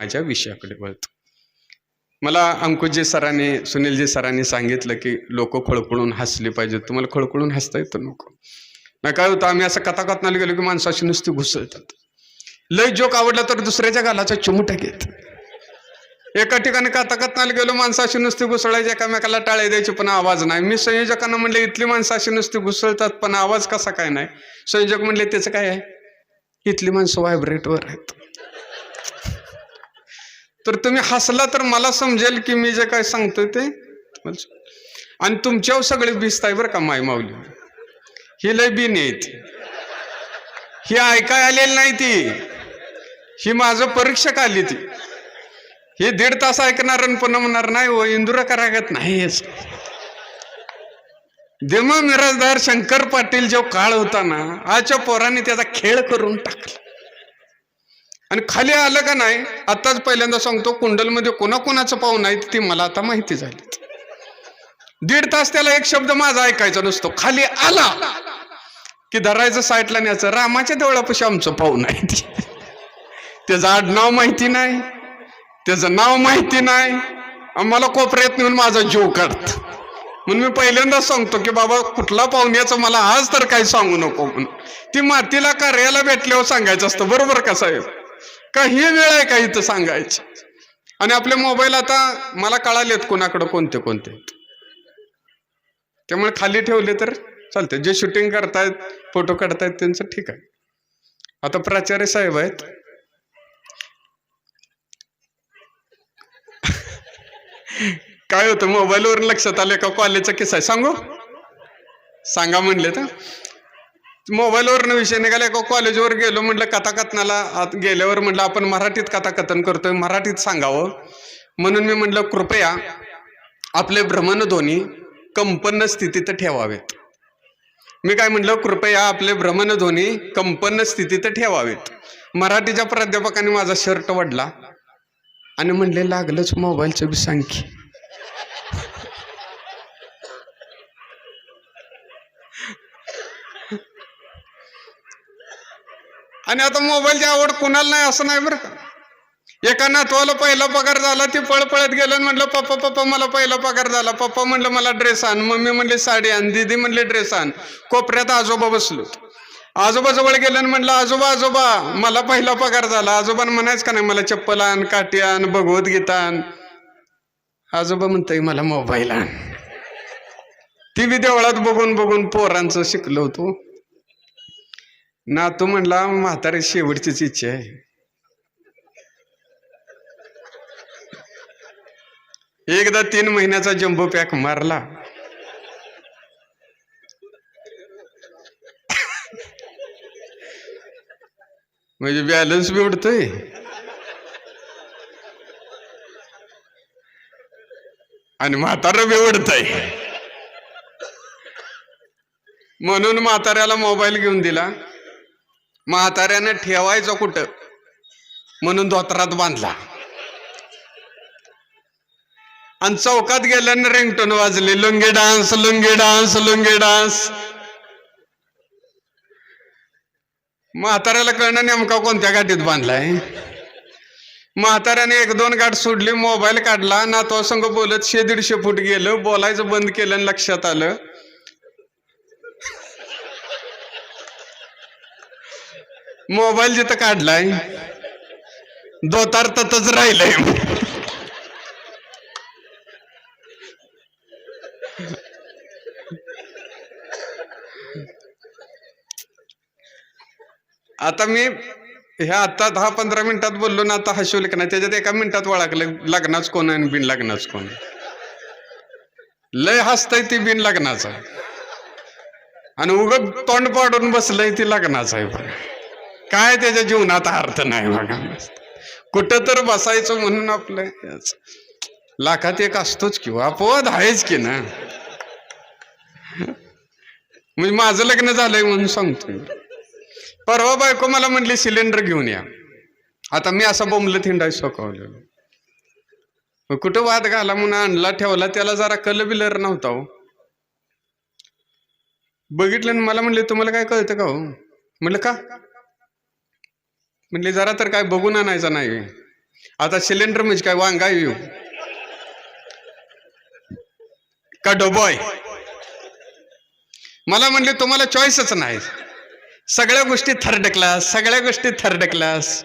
माझ्या विषयाकडे वळतो. मला अंकुशजी सरांनी, सुनीलजी सरांनी सांगितलं की लोक खळखळून हसले पाहिजेत. तुम्हाला खळखळून हसता येतं नको ना. काय होतं, आम्ही असं कथाकथनाला गेलो की माणसाशी नुसती घुसळतात. लय जोक आवडला तर दुसऱ्याच्या गालाचा चिमुटा घेत. एका ठिकाणी कथाकथनाला गेलो, माणसाशी नुसती घुसळायची, एकामेकाला टाळे द्यायची पण आवाज नाही. मी संयोजकांना म्हणले इथली माणसाशी नुसती घुसळतात पण आवाज कसा काय नाही. संयोजक म्हणले त्याचं काय आहे, इथली माणसं व्हायब्रेटवर आहेत. तर तुम्ही हसला तर मला समजेल की मी जे काय सांगतोय ते. आणि तुमच्यावर सगळे भिजताय बरं का माय माऊली. ही लय बी नाही ती, ही ऐकाय आलेली नाही ती, ही माझं परीक्षक आली ती. हे 1.5 तास ऐकणार आणि पुन्हा म्हणणार नाही हो इंदुरा करागत नाहीच. देम मिराजदार शंकर पाटील जो काळ होता ना, आजच्या पोरांनी त्याचा खेळ करून टाकला. आणि खाली आलं का नाही, आताच पहिल्यांदा सांगतो, कुंडलमध्ये कोणाकोणाचं पाहून नाही ती मला आता माहिती झाली. 1.5 तास त्याला एक शब्द माझा ऐकायचा नसतो. खाली आला की धरायचं साईटला न्यायचं. रामाच्या देवळापाशी आमचं पाहून नाही, त्याचं आडनाव माहिती नाही, त्याचं नाव माहिती नाही. मला कोपऱ्यात नेऊन माझा जीव काढत. म्हणून मी पहिल्यांदाच सांगतो की बाबा कुठला पाहुण्याचं मला आज तर काही सांगू नको म्हणून. ती मातीला कार्याला भेटल्यावर सांगायचं असतं, बरोबर का साहेब. काही वेळ आहे का इथं सांगायची. आणि आपले मोबाईल आता मला कळालेत कोणाकडं कोणते कोणते, त्यामुळे खाली ठेवले तर चालते. जे शूटिंग करतायत, फोटो काढतायत त्यांचं ठीक आहे. आता प्राचार्य साहेब आहेत, काय होतं मोबाईलवरून लक्षात आलं का कॉलेजचा किस्सा आहे, सांगू सांगा म्हणले तर. मोबाईलवरनं विषय निघाला. एका कॉलेजवर गेलो, म्हटलं कथाकथनाला गेल्यावर म्हटलं आपण मराठीत कथाकथन करतोय, मराठीत सांगावं. म्हणून मी म्हटलं कृपया आपले भ्रमणध्वनी कंपन स्थितीत ठेवावेत. मी काय म्हटलं, कृपया आपले भ्रमणध्वनी कंपन स्थितीत ठेवावेत. मराठीच्या प्राध्यापकाने माझा शर्ट वडला आणि म्हणले लागलंच मोबाईलचं बी सांग की. आणि आता मोबाईलची आवड कुणाला नाही असं नाही बरं का. एका नातवाला पहिला पगार झाला, ती पळपळत गेलं आणि म्हटलं पप्पा पप्पा मला पहिला पगार झाला. पप्पा म्हणलं मला ड्रेस आण, मम्मी म्हणले साडी आण, दीदी म्हणले ड्रेस आण. कोपऱ्यात आजोबा बसलो. आजोबा जवळ गेलं आणि म्हटलं आजोबा आजोबा मला पहिला पगार झाला. आजोबानं म्हणायचं का नाही मला चप्पल आण, काठी आण, भगवद्गीता आण. आजोबा म्हणताय मला मोबाईल आण. ती बी देवळात बघून बघून पोरांचं शिकलो होतो ना. तू म्हणला म्हातारी शेवटचीच इच्छा आहे, एकदा 3 महिन्याचा जम्बो पॅक मारला. म्हणजे बॅलन्स बी उडतोय आणि म्हातारं बी उडतंय. म्हणून म्हाताऱ्याला मोबाईल घेऊन दिला. म्हाताऱ्याने ठेवायचं कुठं म्हणून धोत्रात बांधला आणि चौकात गेल्याने रिंगटोन वाजली, lungi dance lungi dance lungi dance. म्हाताऱ्याला कळणं नेमका कोणत्या गाठीत बांधलाय. म्हाताऱ्याने 1-2 गाठ सोडली, मोबाईल काढला, नातवा संग बोलत 100-150 फूट गेलं. बोलायचं बंद केलं आणि लक्षात आलं मोबाईल जिथं काढलाय दोतार ततच राहिलंय. आता मी ह्या आता 10-15 मिनिटात बोललो ना, आता हसवलं का नाही, त्याच्यात 1 मिनिटात वळखलं लग्नाच कोण आहे बिन लग्नाच कोण. लय हसतय ती बिन लग्नाचा आणि उगत तोंड पाडून बसलंय ती लग्नाचं आहे. काय त्याच्या जीवनात अर्थ नाही बघा. कुठं तर बसायचं म्हणून आपलं लाखात एक असतोच किंवा अपवाद आहेच की ना. म्हणजे माझं लग्न झालंय म्हणून सांगतोय. परवा बायको मला म्हणली सिलेंडर घेऊन या. आता मी असा बोंबलत हिंडाय सोकावलेलो. कुठं वाद घाला म्हणून आणला ठेवला. त्याला जरा कलबिलर नव्हता हो. बघितलं मला म्हणले तुम्हाला काय कळतं का हो. म्हणलं का. म्हणले जरा तर काय बघून आणायचं नाही. आता सिलेंडर म्हणजे काय वांगा येऊ का डोबॉय? मला म्हणले तुम्हाला चॉईसच नाही, सगळ्या गोष्टी थर्ड क्लास, सगळ्या गोष्टी थर्ड क्लास.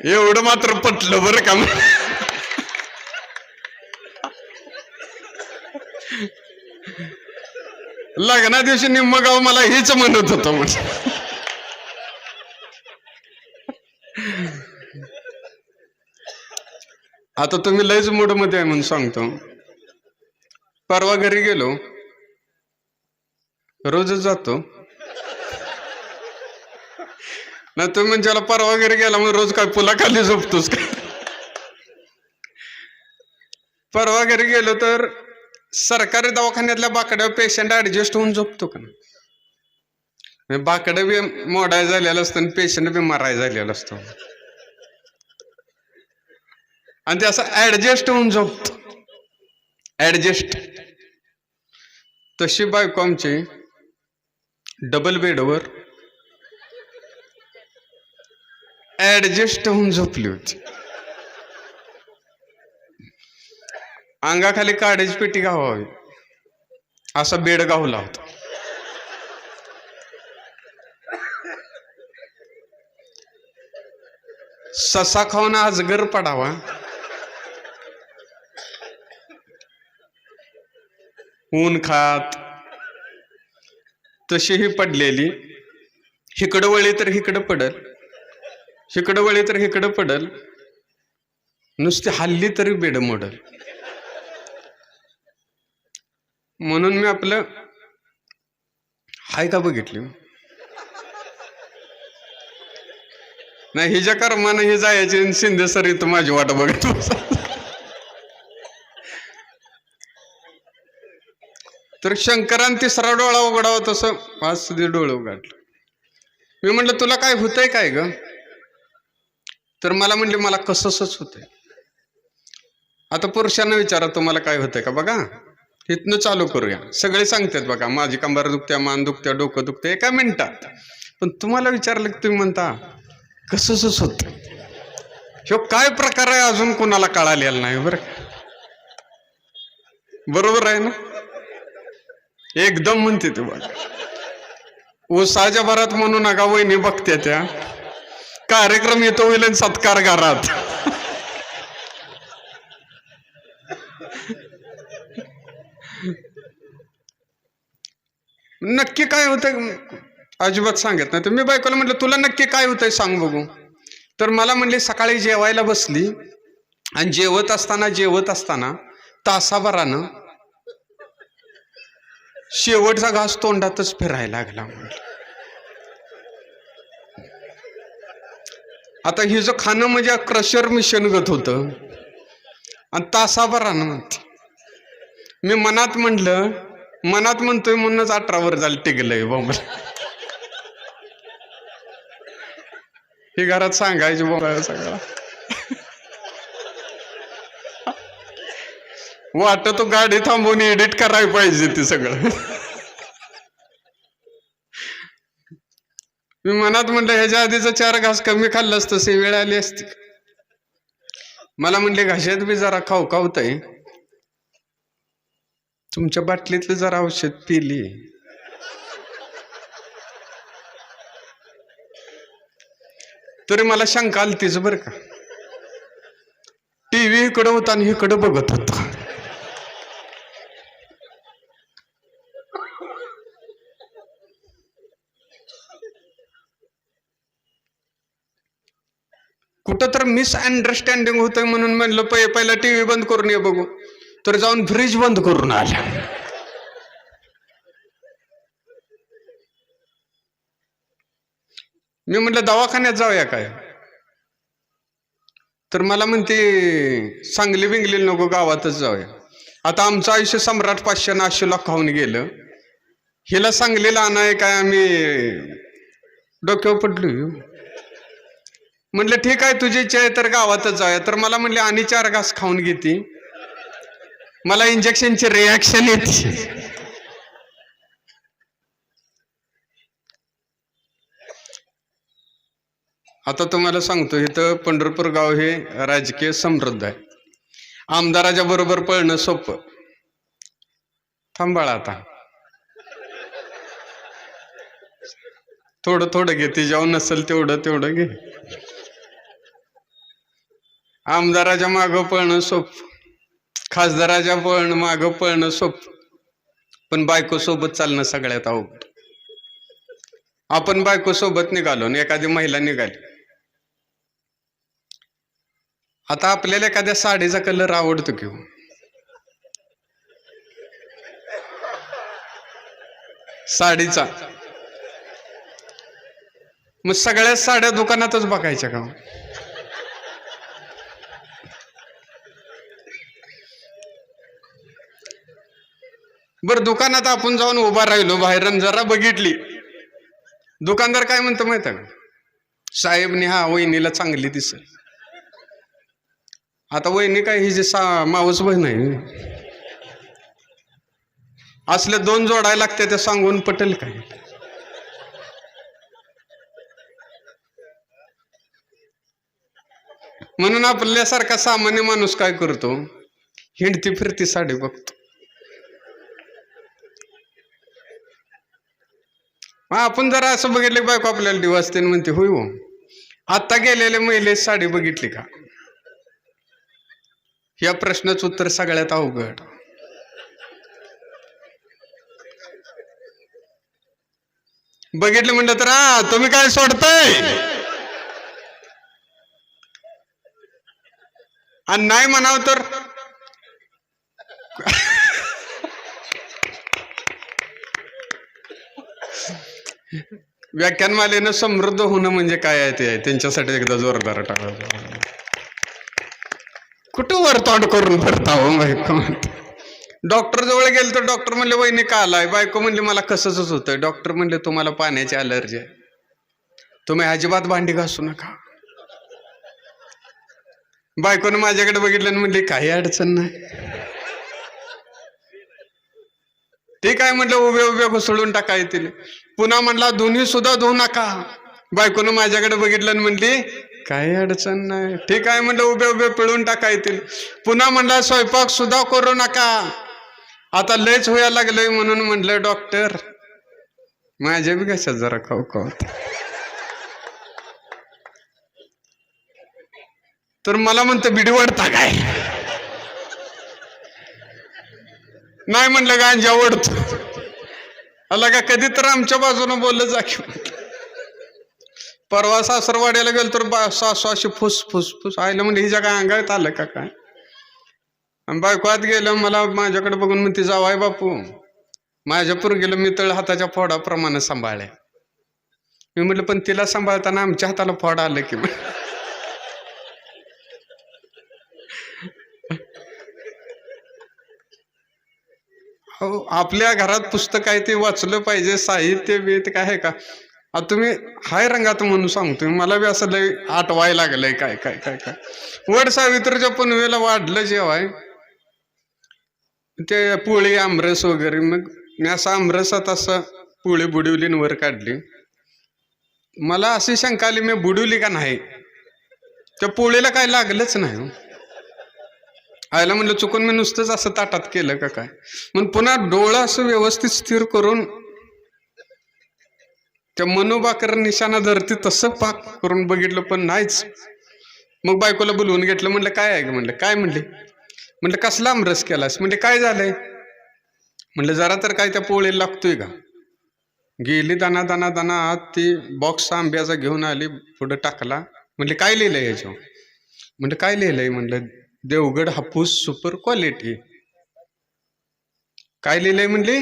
एवढं मात्र पटलं बरं का. लग्ना दिवशी निम्म गाव मला हेच म्हणत होतं म्हणजे. आता तुम्ही लयच मूड मध्ये आहे म्हणून सांगतो. परवा घरी गेलो, रोजच जातो ना. तुम्ही म्हणजे परवा घरी गेला मग रोज काय पुलाखाली झोपतोस का? परवा घरी गेलो तर सरकारी दवाखान्यातल्या बाकड्या पेशंट ऍडजस्ट होऊन झोपतो का? बाकडं बी मोडाय झालेलं असतं आणि पेशंट बी माराय झालेलं असतं आणि ते असं ऍडजस्ट होऊन झोपतो. ऍडजस्ट. तशी बायको आमची डबल बेडवर ऍडजस्ट होऊन झोपली होती. अंगाखाली काड्याची पेटी गावावी असा बेड गावला होता. ससा खाऊन अजगर पडावा ऊन खात तशीही पडलेली. हिकडं वळी तर हिकडं पडल, हिकडं वळी तर हिकडं पडल, नुसती हल्ली तरी बेड मोडल. म्हणून मी आपलं हाय का बघितली नाही. हिच्या कर्मानं ही जायची शिंदे सर इथं माझी वाट बघत. तर शंकरान तिसरा डोळा उघडावा तसं पाच सुधी डोळे उघडलं. मी म्हटलं तुला काय होतंय काय ग? तर मला म्हणले मला कसंच होतंय. आता पुरुषांना विचारा तुम्हाला काय होतंय का बघा, इथनं चालू करूया. सगळे सांगतात बघा माझी कंबर दुखत्या, मान दुखत्या, डोकं दुखतं, एका मिनिटात. पण तुम्हाला विचारलं की तुम्ही म्हणता कसंच होत. ह्यो काय प्रकार आहे अजून कोणाला कळालेला नाही बरं. बरोबर आहे ना? एकदम म्हणते ते बघ. उसाच्या भरात म्हणू नका वहिनी बघते त्या कार्यक्रम येतो होईल सत्कार घरात. नक्की काय होतंय अजिबात सांगत नाही. तर मी बायकोला म्हटलं तुला नक्की काय होतंय सांग बघू. तर मला म्हणली सकाळी जेवायला बसली आणि जेवत असताना तासाभरानं शेवटचा घास तोंडातच फिरायला लागला. म्हटलं आता हिचं खाणं म्हणजे क्रशर मिशन गत होतं आणि तासाभरानं म्हणते. मी मनात म्हणतोय म्हणूनच 18 वर झालं टिकलंय बोंबल. हे घरात सांगायची बोंबला सगळं वाटत तो गाडी थांबवून एडिट करायला पाहिजे ते सगळं. मी मनात म्हटलं ह्याच्या आधीच 4 घास कमी खाल्लं असतं से वेळ आली असती. मला म्हणले घशात बी जरा खावतंय, तुमच्या बाटलीतलं जरा औषध पिली. तरी मला शंका आलतीच बरं का. टीव्ही इकडं होता आणि इकडं बघत होता. कुठं तर मिसअंडरस्टँडिंग होतंय म्हणून म्हणलं पहिला टीव्ही बंद करून ये बघू. तर जाऊन फ्रीज बंद करून आला. मी म्हटलं दवाखान्यात जाऊया काय? तर मला म्हणते सांगली बिंगली नको गावातच जाऊया. आता आमचं आयुष्य सम्राट 500 नाशूला खाऊन गेलं. हिला सांगलीला आणाय काय आम्ही डोक्यावर पडलो. म्हटलं ठीक आहे तुझी इच्छा आहे तर गावातच जाऊया. तर मला म्हणले आणि 4 घास खाऊन घेते, मला इंजेक्शनची रिॲक्शन येते. आता तुम्हाला सांगतो, इथं पंढरपूर गाव हे राजकीय समृद्ध आहे. आमदाराच्या बरोबर पळणं सोपं. थांबाळा आता, थोडं थोडं घे, ती जेव्हा नसेल तेवढं तेवढं घे. आमदाराच्या मागं पळणं सोपं, खासदाराच्या मागं पळणं सोपं, पण बायको सोबत चालणं सगळ्यात अवघड. आपण बायको सोबत निघालो आणि एखादी महिला निघाली. आता आपल्याला एखाद्या साडीचा कलर आवडतो की हो? साडीचा. मग सगळ्या साड्या दुकानातच बघायच्या का? बर, दुकानात आपण जाऊन उभा राहिलो बाहेर, जरा बघितली, दुकानदार काय म्हणतो माहिती का? साहेबनी हा वहिनीला चांगली दिसेल. आता वहिनी काय ही जी मावस बहीण आहे, असले दोन जोडायला लागते, ते सांगून पटेल काय? म्हणून आपल्यासारखा सामान्य माणूस काय करतो? हिंडती फिरती साडी बघतो. आपण जरा असं बघितलं, बायको आपल्याला दिवसते म्हणते, होय हो, आता गेलेल्या महिलेची साडी बघितली का? या प्रश्नाचं उत्तर सगळ्यात अवघड. बघितलं म्हणलं तर तुम्ही काय सोडताय, आणि नाही म्हणाव तर व्याख्यानमालेनं समृद्ध होणं म्हणजे काय आहे ते आहे, त्यांच्यासाठी एकदा जोरदार टाका. कुठं वरतोंड करून भरता हो? डॉक्टर जवळ गेल तर डॉक्टर म्हणले वहिनी का आलाय? बायको म्हणली मला कसंच होतंय. डॉक्टर म्हणले तुम्हाला पाण्याची अलर्जी आहे, तुम्ही अजिबात भांडी घासू नका. बायकोनं माझ्याकडे बघितलं आणि म्हणली काही अडचण नाही. ठीक आहे म्हटलं, उभे उभे घुसळून टाका येतील. पुन्हा म्हणला दोन्ही सुद्धा धुवू नका. बायकोनं माझ्याकडे बघितलं आणि म्हणली काही अडचण नाही. ठीक आहे म्हटलं, उभे उभे पिळून टाका येतील. पुन्हा म्हणला स्वयंपाक सुद्धा करू नका. आता लयच व्हायला लागलंय म्हणून म्हटलं डॉक्टर माझ्या बी कशात जरा खाऊ खाऊ. तर मला म्हणतं बिडी वाढता काय? नाही म्हणलं गांजा ओढतो. आला का कधी तर आमच्या बाजूनं बोललं जा की. परवा सासरवाड्याला गेलो तर सासू अशी फुस फुस फुस आयला म्हणजे हिच्या काय अंगात आलं का काय? बायको आत गेलं, मला माझ्याकडे बघून म्हणते जावाय बापू माझ्यापूर गेलं, मी तळ हाताच्या फोडाप्रमाणे सांभाळल्या. मी म्हटलं पण तिला सांभाळताना आमच्या हाताला फोड आलं की. हो, आपल्या घरात पुस्तक आहे ते वाचलं पाहिजे, साहित्य बीत काय आहे का? आता तुम्ही हाय रंगात म्हणून सांगतोय, मला बी असं लय आठवाय लागलंय काय काय काय काय. वड सावित्रीच्या पुनवेला वाढलं जेवाय ते पोळी आमरस वगैरे, मग मी असं आमरसात असं पोळी बुडवली वर काढली. मला अशी शंका आली मी बुडवली का नाही, त्या पोळीला काय लागलंच नाही. आयला म्हणलं चुकून मी नुसतंच असं ताटात केलं का काय. मग पुन्हा डोळा असं व्यवस्थित स्थिर करून त्या मनोबाकर निशाणा धरती तसं पाक करून बघितलं पण नाहीच. मग बायकोला बोलवून घेतलं, म्हणलं काय आहे? म्हणलं काय? म्हणलं कसला आमरस केलास? म्हणजे काय झालंय? म्हणलं जरा तर काय त्या पोळीला लागतोय का? गेली दाना दाना दाना आत ती बॉक्स आंब्याचा घेऊन आली, पुढं टाकला. म्हणले काय लिहिलंय याच्यावर? म्हणलं काय लिहिलंय? म्हणलं देवगड हापूस सुपर क्वालिटी. काय लिहिलंय म्हणले?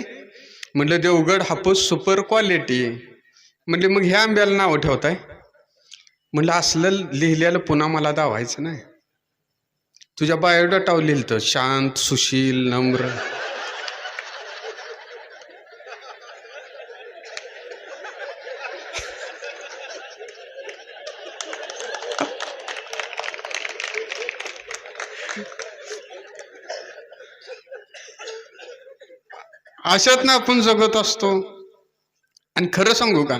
म्हणलं देवगड हापूस सुपर क्वालिटी. म्हणले मग ह्या आंब्याला नाव ठेवताय? म्हणलं असलं लिहिलेलं पुन्हा मला दावायचं नाही. तुझ्या बायोडाटावर लिहिलं शांत, सुशील, नम्र. अशात ना आपण जगत असतो. आणि खरं सांगू का,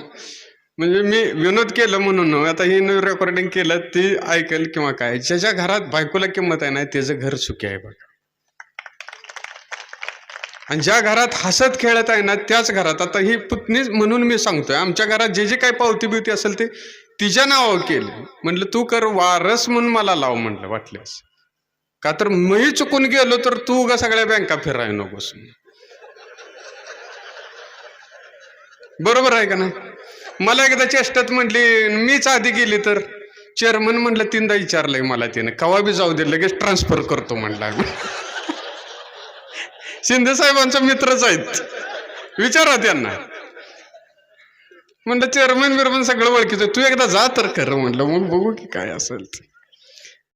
म्हणजे मी विनोद केलं म्हणून नव्हे, आता ही रेकॉर्डिंग केलं ती ऐकेल किंवा काय. ज्याच्या घरात बायकोला किंमत आहे ना त्याचं घर सुखी आहे बघा. आणि ज्या घरात हसत खेळत आहे ना त्याच घरात, आता ही पुतणी म्हणून मी सांगतोय, आमच्या घरात जे जे काही पावती बिवती असेल ते तिच्या नावावर केलं. म्हटलं तू कर वारस म्हणून मला लाव म्हटलं वाटल्यास, का तर मी चुकून गेलो तर तू उगा सगळ्या बँका फिराय नकोस. बरोबर आहे का ना. मला एकदा चेष्टात म्हटली मीच आधी गेली तर चेअरमन म्हटलं 3दा विचारलंय मला तिने, कवा बी जाऊ दे लगेच ट्रान्सफर करतो म्हटलं. शिंदे साहेबांचा मित्रच आहेत, विचारा त्यांना. म्हटलं चेअरमन बिरमन सगळं ओळखीचं, तू एकदा जा तर खरं म्हटलं, मग बघू की काय असेल.